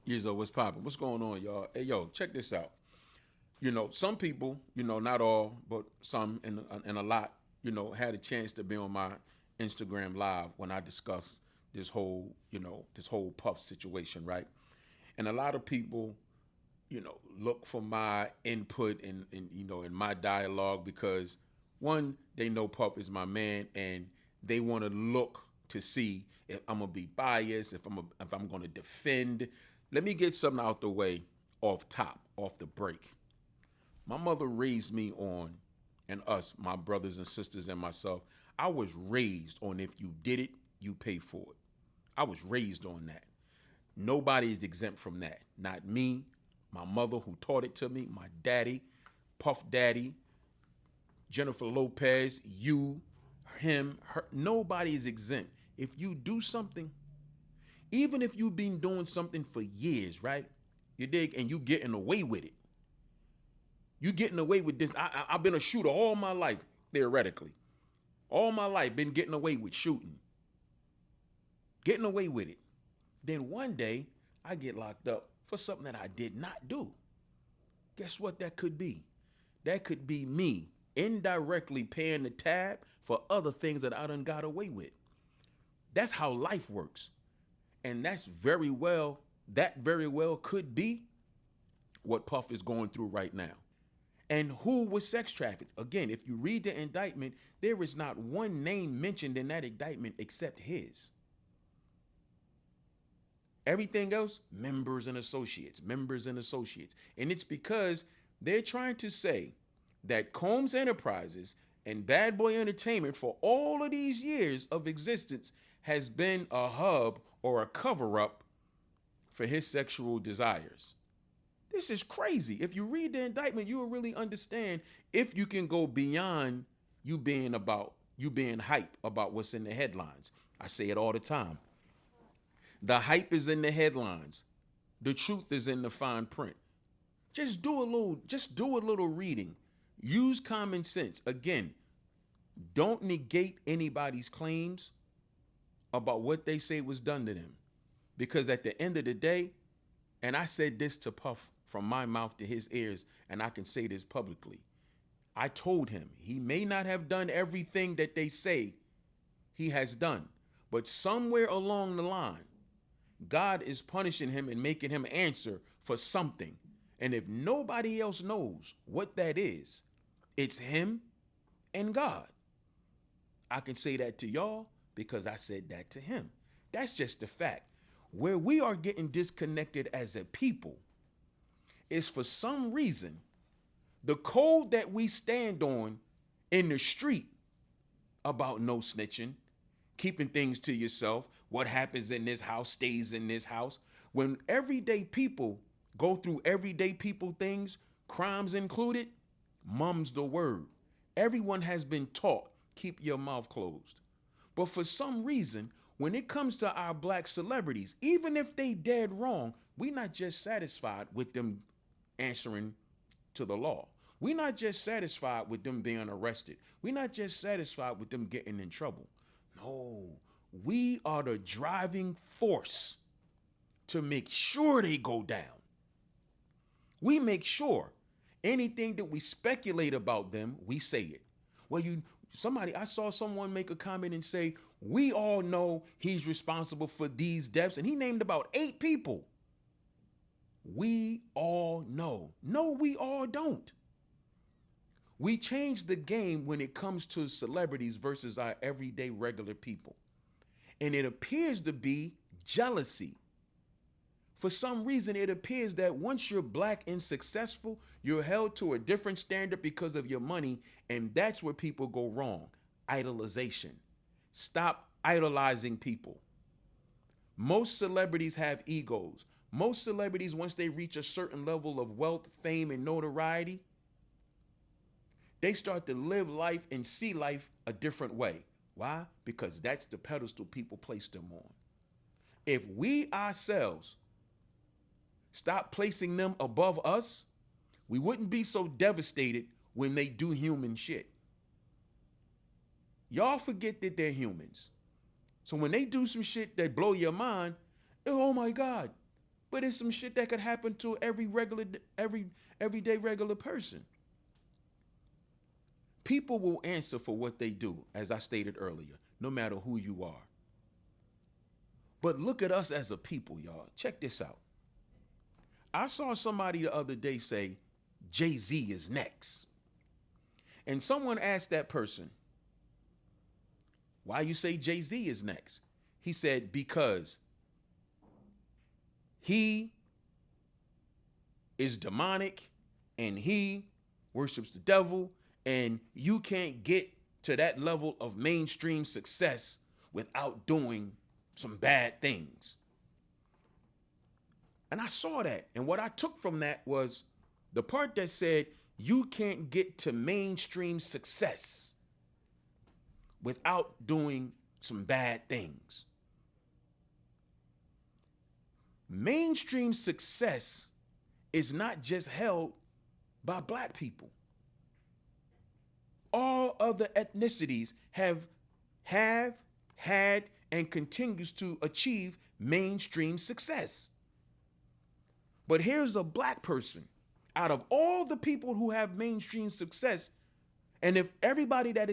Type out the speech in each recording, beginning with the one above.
Years old, what's popping? What's going on, y'all? Hey, yo, check this out. Some people, not all, but some and a lot, had a chance to be on my Instagram live when I discussed this whole puff situation, right? And a lot of people, look for my input in my dialogue because one, they know Puff is my man and they want to look to see if I'm gonna be biased, if I'm gonna defend. Let me get something out the way off top, off the break. My mother raised me on, and us, my brothers and sisters and myself, I was raised on if you did it, you pay for it. I was raised on that. Nobody is exempt from that. Not me, my mother who taught it to me, my daddy, Puff Daddy, Jennifer Lopez, you, him, her. Nobody is exempt. If you do something, even if you've been doing something for years, right? You dig? And you getting away with it. You getting away with this. I've been a shooter all my life, theoretically. All my life, been getting away with shooting. Getting away with it. Then one day, I get locked up for something that I did not do. Guess what that could be? That could be me indirectly paying the tab for other things that I done got away with. That's how life works. And that very well could be what Puff is going through right now. And who was sex trafficked? Again, if you read the indictment, there is not one name mentioned in that indictment except his. Everything else, members and associates, members and associates. And it's because they're trying to say that Combs Enterprises and Bad Boy Entertainment for all of these years of existence has been a hub or a cover-up for his sexual desires. This is crazy. If you read the indictment, you will really understand if you can go beyond you being hype about what's in the headlines. I say it all the time. The hype is in the headlines. The truth is in the fine print. Just do a little reading. Use common sense. Again, don't negate anybody's claims about what they say was done to them. Because at the end of the day, and I said this to Puff from my mouth to his ears, and I can say this publicly. I told him he may not have done everything that they say he has done, but somewhere along the line, God is punishing him and making him answer for something. And if nobody else knows what that is, it's him and God. I can say that to y'all because I said that to him. That's just the fact. Where we are getting disconnected as a people is for some reason the code that we stand on in the street about no snitching, keeping things to yourself, what happens in this house stays in this house. When everyday people go through everyday people things, crimes included, mum's the word. Everyone has been taught, keep your mouth closed. But for some reason, when it comes to our black celebrities, even if they dead wrong, we're not just satisfied with them answering to the law. We're not just satisfied with them being arrested. We're not just satisfied with them getting in trouble. No, we are the driving force to make sure they go down. We make sure anything that we speculate about them, we say it. Well, I saw someone make a comment and say, we all know he's responsible for these deaths, and he named about 8 people. We all know. No, we all don't. We change the game when it comes to celebrities versus our everyday regular people. And it appears to be jealousy. For some reason, it appears that once you're black and successful, you're held to a different standard because of your money, and that's where people go wrong. Idolization. Stop idolizing people. Most celebrities have egos. Most celebrities, once they reach a certain level of wealth, fame, and notoriety, they start to live life and see life a different way. Why? Because that's the pedestal people place them on. If we ourselves stop placing them above us, we wouldn't be so devastated when they do human shit. Y'all forget that they're humans. So when they do some shit that blow your mind, oh my God. but it's some shit that could happen to everyday regular person. People will answer for what they do, as I stated earlier, no matter who you are. But look at us as a people, y'all. Check this out. I saw somebody the other day say, Jay-Z is next. And someone asked that person, why you say Jay-Z is next? He said, because he is demonic and he worships the devil, and you can't get to that level of mainstream success without doing some bad things. And I saw that. And what I took from that was the part that said, you can't get to mainstream success without doing some bad things. Mainstream success is not just held by black people. All other ethnicities have had, and continues to achieve mainstream success. But here's a black person out of all the people who have mainstream success, and if everybody that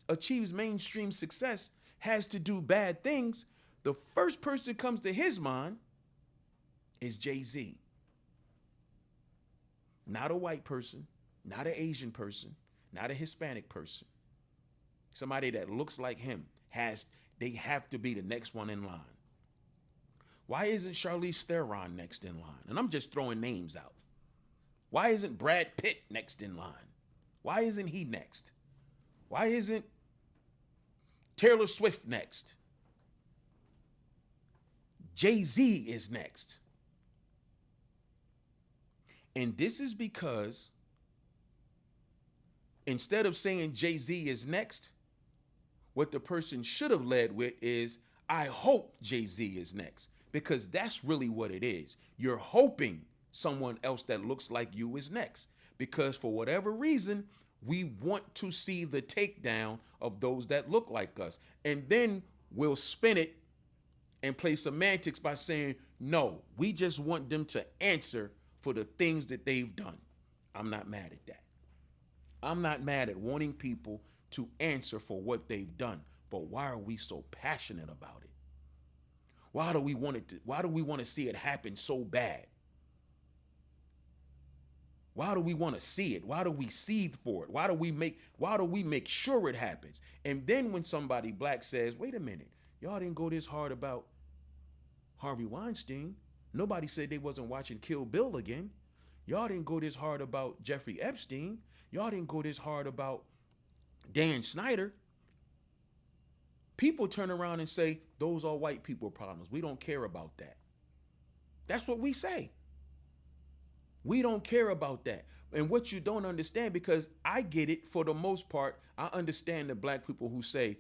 achieves mainstream success has to do bad things, the first person comes to his mind is Jay-Z. Not a white person, not an Asian person, not a Hispanic person. Somebody that looks like him they have to be the next one in line. Why isn't Charlize Theron next in line? And I'm just throwing names out. Why isn't Brad Pitt next in line? Why isn't he next? Why isn't Taylor Swift next? Jay-Z is next. And this is because instead of saying Jay-Z is next, what the person should have led with is, I hope Jay-Z is next. Because that's really what it is. You're hoping someone else that looks like you is next. Because for whatever reason, we want to see the takedown of those that look like us. And then we'll spin it and play semantics by saying, no, we just want them to answer for the things that they've done. I'm not mad at that. I'm not mad at wanting people to answer for what they've done. But why are we so passionate about it? Why do we want to see it happen so bad? Why do we want to see it? Why do we seethe for it? Why do we make sure it happens? And then when somebody black says, wait a minute, y'all didn't go this hard about Harvey Weinstein. Nobody said they wasn't watching Kill Bill again. Y'all didn't go this hard about Jeffrey Epstein. Y'all didn't go this hard about Dan Snyder. People turn around and say, those are white people problems. We don't care about that. That's what we say. We don't care about that. And what you don't understand, because I get it for the most part, I understand the black people who say,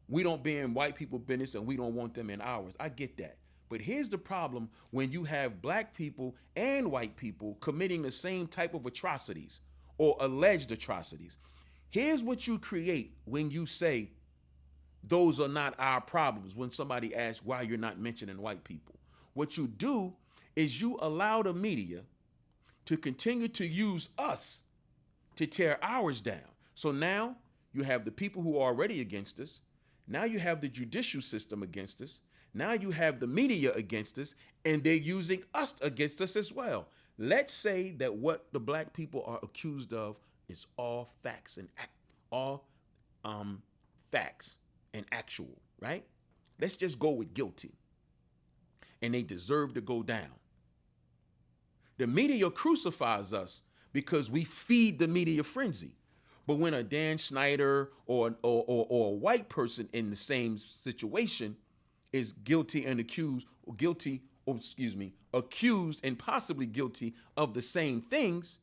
we don't be in white people business and we don't want them in ours. I get that. But here's the problem when you have black people and white people committing the same type of atrocities or alleged atrocities. Here's what you create when you say, those are not our problems. When somebody asks why you're not mentioning white people, what you do is you allow the media to continue to use us to tear ours down. So now you have the people who are already against us. Now you have the judicial system against us. Now you have the media against us, and they're using us against us as well. Let's say that what the black people are accused of is all facts and facts and actual, right? Let's just go with guilty. And they deserve to go down. The media crucifies us because we feed the media frenzy. But when a Dan Snyder or a white person in the same situation is guilty and accused and possibly guilty of the same things,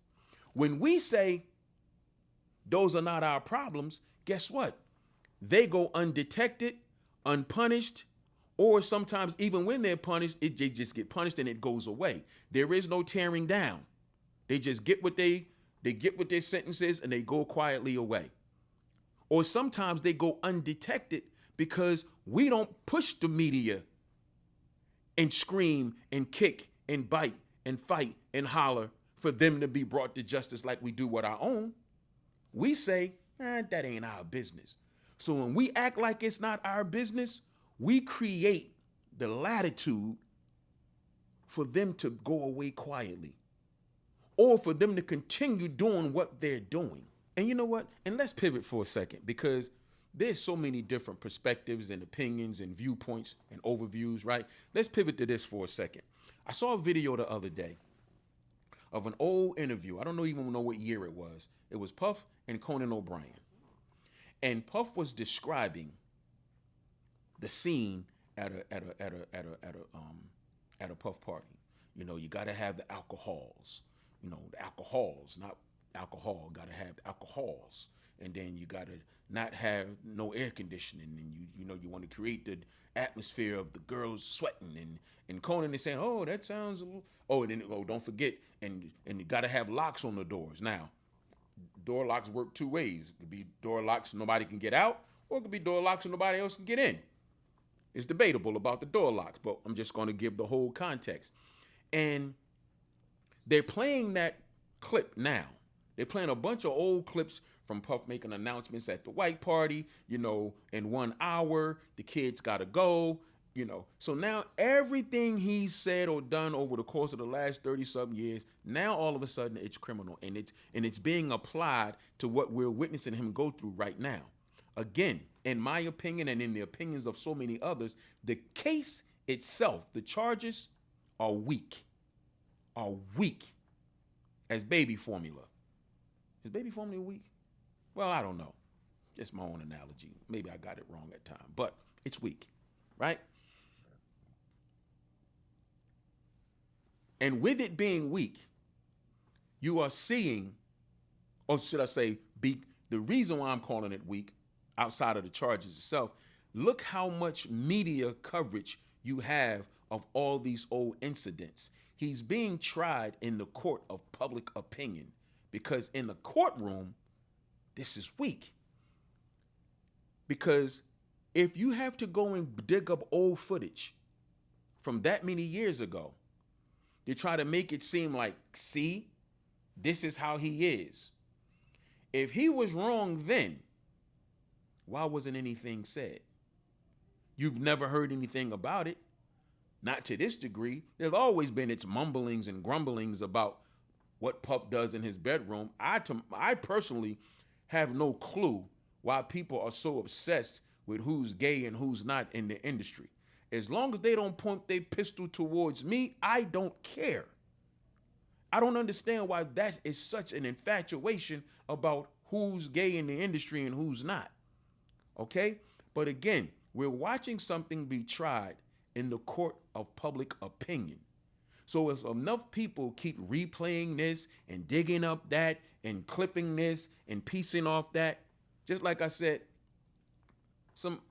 when we say those are not our problems, guess what? They go undetected, unpunished, or sometimes even when they're punished, they just get punished and it goes away. There is no tearing down. They just get what they get what their sentences and they go quietly away. Or sometimes they go undetected because we don't push the media and scream and kick and bite and fight and holler for them to be brought to justice like we do with our own. We say, that ain't our business. So when we act like it's not our business, we create the latitude for them to go away quietly or for them to continue doing what they're doing. And you know what? And let's pivot for a second, because there's so many different perspectives and opinions and viewpoints and overviews, right? Let's pivot to this for a second. I saw a video the other day of an old interview. I don't even know what year it was. It was Puff and Conan O'Brien. And Puff was describing the scene at a Puff party. You know, you got to have the alcohols. You know, the alcohols, not alcohol. Got to have the alcohols, and then you got to not have no air conditioning, and you want to create the atmosphere of the girls sweating, and Conan is saying, oh, that sounds a little. Oh, and then don't forget, and you got to have locks on the doors. Now, door locks work two ways. It could be door locks so nobody can get out, or it could be door locks so nobody else can get in. It's debatable about the door locks, but I'm just going to give the whole context. And they're playing that clip now. They're playing a bunch of old clips from Puff making announcements at the white party, in 1 hour, the kids got to go, So now everything he's said or done over the course of the last 30-something years, now all of a sudden it's criminal, and it's being applied to what we're witnessing him go through right now. Again, in my opinion and in the opinions of so many others, the case itself, the charges are weak as baby formula. Is baby formula weak? Well, I don't know. Just my own analogy. Maybe I got it wrong at times, but it's weak, right? And with it being weak, you are seeing, or should I say, the reason why I'm calling it weak, outside of the charges itself, look how much media coverage you have of all these old incidents. He's being tried in the court of public opinion, because in the courtroom, this is weak. Because if you have to go and dig up old footage from that many years ago, they try to make it seem like, see, this is how he is. If he was wrong then, why wasn't anything said? You've never heard anything about it. Not to this degree. There's always been its mumblings and grumblings about what Puff does in his bedroom. I personally have no clue why people are so obsessed with who's gay and who's not in the industry. As long as they don't point their pistol towards me, I don't care. I don't understand why that is such an infatuation about who's gay in the industry and who's not. Okay? But again, we're watching something be tried in the court of public opinion. So if enough people keep replaying this and digging up that and clipping this and piecing off that, just like I said,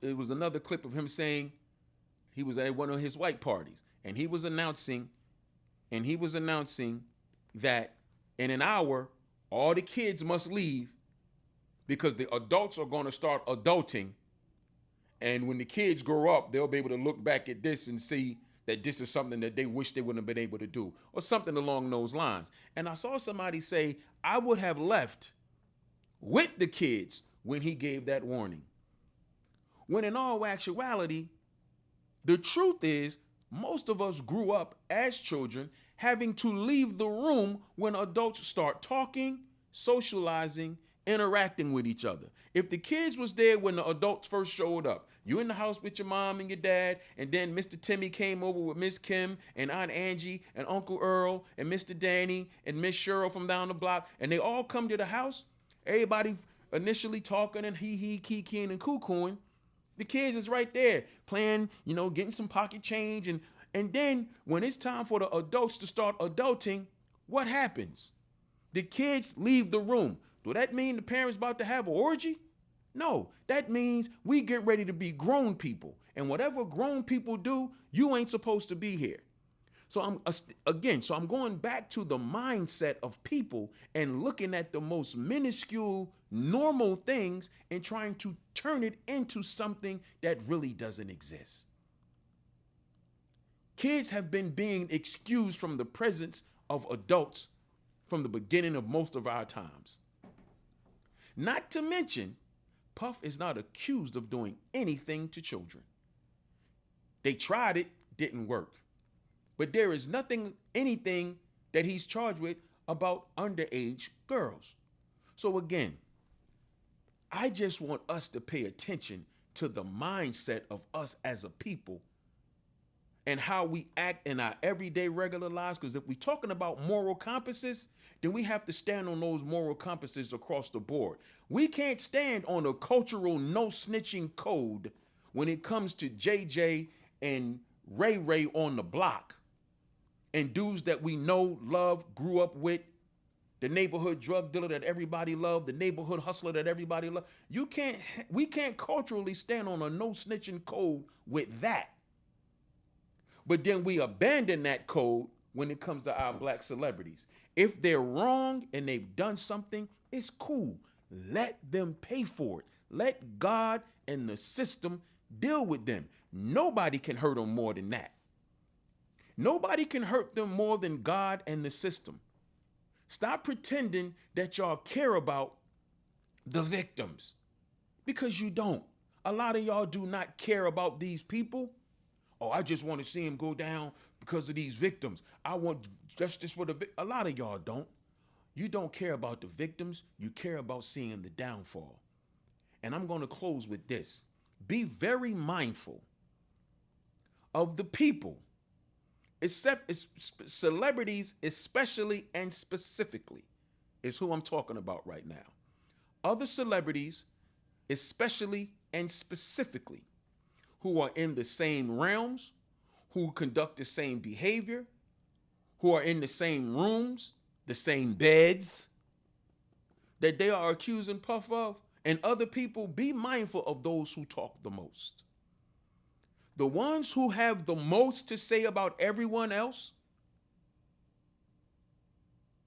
it was another clip of him saying he was at one of his white parties, and he was announcing that in an hour, all the kids must leave because the adults are going to start adulting. And when the kids grow up, they'll be able to look back at this and see that this is something that they wish they wouldn't have been able to do, or something along those lines. And I saw somebody say, I would have left with the kids when he gave that warning. When in all actuality, the truth is, most of us grew up as children having to leave the room when adults start talking, socializing, interacting with each other. If the kids was there when the adults first showed up, you in the house with your mom and your dad, and then Mr. Timmy came over with Miss Kim and Aunt Angie and Uncle Earl and Mr. Danny and Miss Cheryl from down the block, and they all come to the house, everybody initially talking and hee-hee, kiki-ing and cuckooing. The kids is right there playing, getting some pocket change, and then when it's time for the adults to start adulting, what happens? The kids leave the room. Do that mean the parents about to have an orgy? No, that means we get ready to be grown people. And whatever grown people do, you ain't supposed to be here. So I'm going back to the mindset of people and looking at the most minuscule, normal things and trying to turn it into something that really doesn't exist. Kids have been being excused from the presence of adults from the beginning of most of our times. Not to mention, Puff is not accused of doing anything to children. They tried it, didn't work. But there is anything that he's charged with about underage girls. So again, I just want us to pay attention to the mindset of us as a people and how we act in our everyday regular lives. Because if we're talking about moral compasses, then we have to stand on those moral compasses across the board. We can't stand on a cultural no snitching code when it comes to JJ and Ray Ray on the block and dudes that we know, love, grew up with, the neighborhood drug dealer that everybody loved, the neighborhood hustler that everybody loved. We can't culturally stand on a no snitching code with that. But then we abandon that code when it comes to our black celebrities. If they're wrong and they've done something, it's cool. Let them pay for it. Let God and the system deal with them. Nobody can hurt them more than that. Nobody can hurt them more than God and the system. Stop pretending that y'all care about the victims, because you don't. A lot of y'all do not care about these people. Oh, I just want to see him go down because of these victims. I want justice for the A lot of y'all don't. You don't care about the victims. You care about seeing the downfall. And I'm going to close with this. Be very mindful of the people, except celebrities, especially and specifically, is who I'm talking about right now. Other celebrities, especially and specifically, who are in the same realms, who conduct the same behavior, who are in the same rooms, the same beds that they are accusing Puff of, and other people, be mindful of those who talk the most. The ones who have the most to say about everyone else,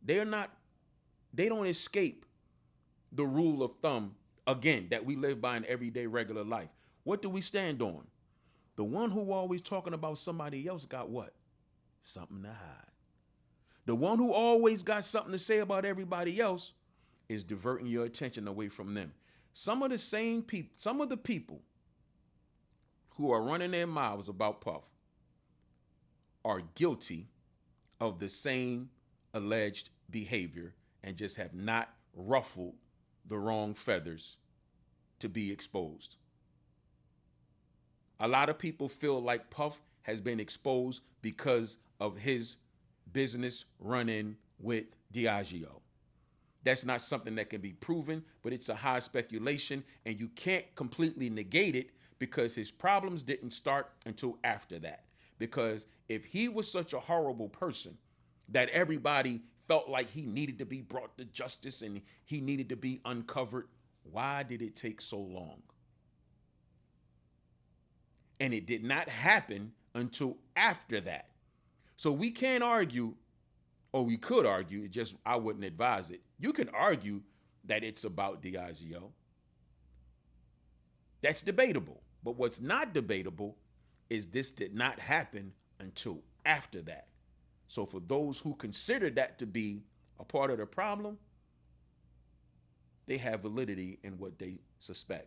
they don't escape the rule of thumb, again, that we live by in everyday regular life. What do we stand on? The one who always talking about somebody else got what? Something to hide. The one who always got something to say about everybody else is diverting your attention away from them. Some of the people who are running their mouths about Puff are guilty of the same alleged behavior and just have not ruffled the wrong feathers to be exposed. A lot of people feel like Puff has been exposed because of his business run-in with Diageo. That's not something that can be proven, but it's a high speculation, and you can't completely negate it because his problems didn't start until after that. Because if he was such a horrible person that everybody felt like he needed to be brought to justice and he needed to be uncovered, why did it take so long? And it did not happen until after that. So we can't argue, or we could argue, it just I wouldn't advise it. You can argue that it's about Diageo. That's debatable. But what's not debatable is this did not happen until after that. So for those who consider that to be a part of the problem, they have validity in what they suspect.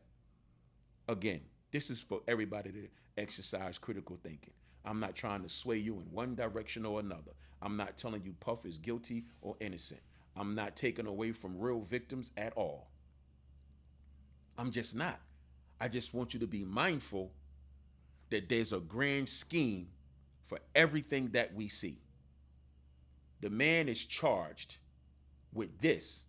Again, this is for everybody to exercise critical thinking. I'm not trying to sway you in one direction or another. I'm not telling you Puff is guilty or innocent. I'm not taking away from real victims at all. I'm just not. I just want you to be mindful that there's a grand scheme for everything that we see. The man is charged with this,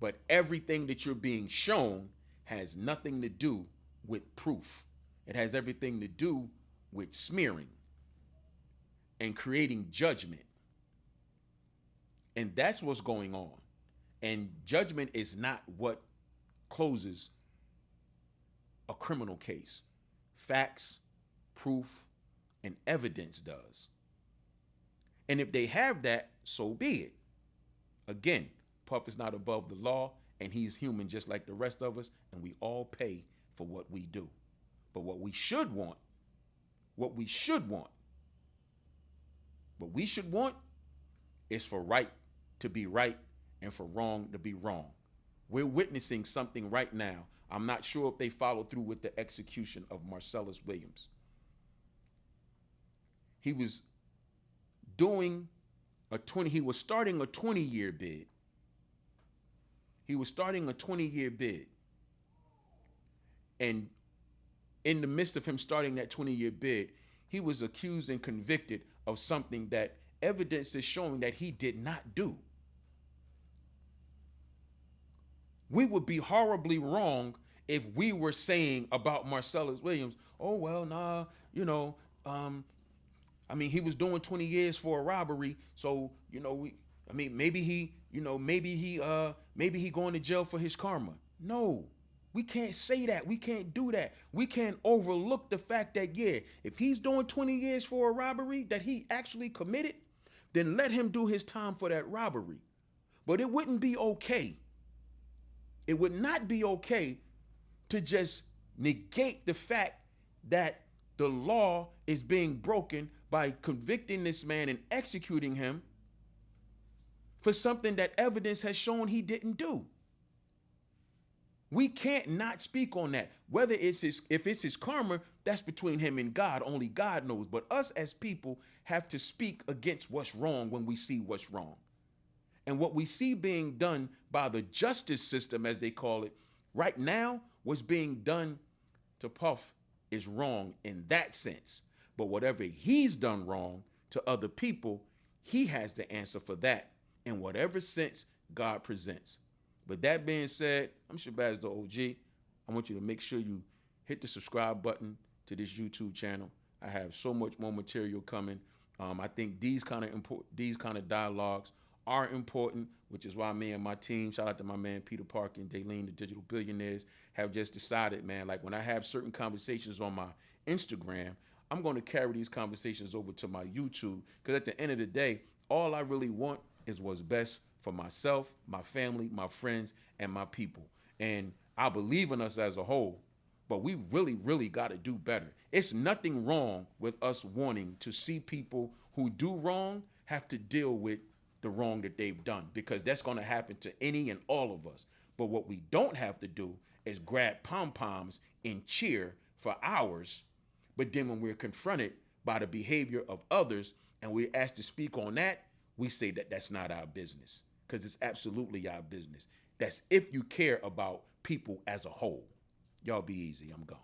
but everything that you're being shown has nothing to do with proof. It has everything to do with smearing and creating judgment. And that's what's going on. And judgment is not what closes a criminal case. Facts, proof, and evidence does. And if they have that, so be it. Again, Puff is not above the law, and he's human just like the rest of us, and we all pay for what we do. But what we should want What we should want is for right to be right and for wrong to be wrong. We're witnessing something right now. I'm not sure if they followed through with the execution of Marcellus Williams. He was doing he was starting a 20-year bid. He was starting a 20-year bid. And in the midst of him starting that 20-year bid, he was accused and convicted of something that evidence is showing that he did not do. We would be horribly wrong if we were saying about Marcellus Williams, oh, well, nah, you know, I mean, he was doing 20 years for a robbery. So, you know, maybe he going to jail for his karma. No, we can't say that. We can't do that. We can't overlook the fact that, yeah, if he's doing 20 years for a robbery that he actually committed, then let him do his time for that robbery. But it wouldn't be okay. It would not be okay to just negate the fact that the law is being broken by convicting this man and executing him for something that evidence has shown he didn't do. We can't not speak on that. Whether if it's his karma, that's between him and God. Only God knows. But us as people have to speak against what's wrong when we see what's wrong. And what we see being done by the justice system, as they call it, right now, what's being done to Puff is wrong in that sense. But whatever he's done wrong to other people, he has the answer for that in whatever sense God presents. But that being said, I'm Shabazz the OG. I want you to make sure you hit the subscribe button to this YouTube channel. I have so much more material coming. I think these kind of dialogues are important, which is why me and my team, shout out to my man Peter Parker and Daylene, the digital billionaires, have just decided, man, like when I have certain conversations on my Instagram, I'm going to carry these conversations over to my YouTube, because at the end of the day, all I really want is what's best for myself, my family, my friends, and my people. And I believe in us as a whole, but we really, really got to do better. It's nothing wrong with us wanting to see people who do wrong have to deal with the wrong that they've done, because that's going to happen to any and all of us. But what we don't have to do is grab pom-poms and cheer for hours. But then when we're confronted by the behavior of others and we're asked to speak on that, we say that that's not our business, because it's absolutely our business. That's if you care about people as a whole. Y'all be easy. I'm gone.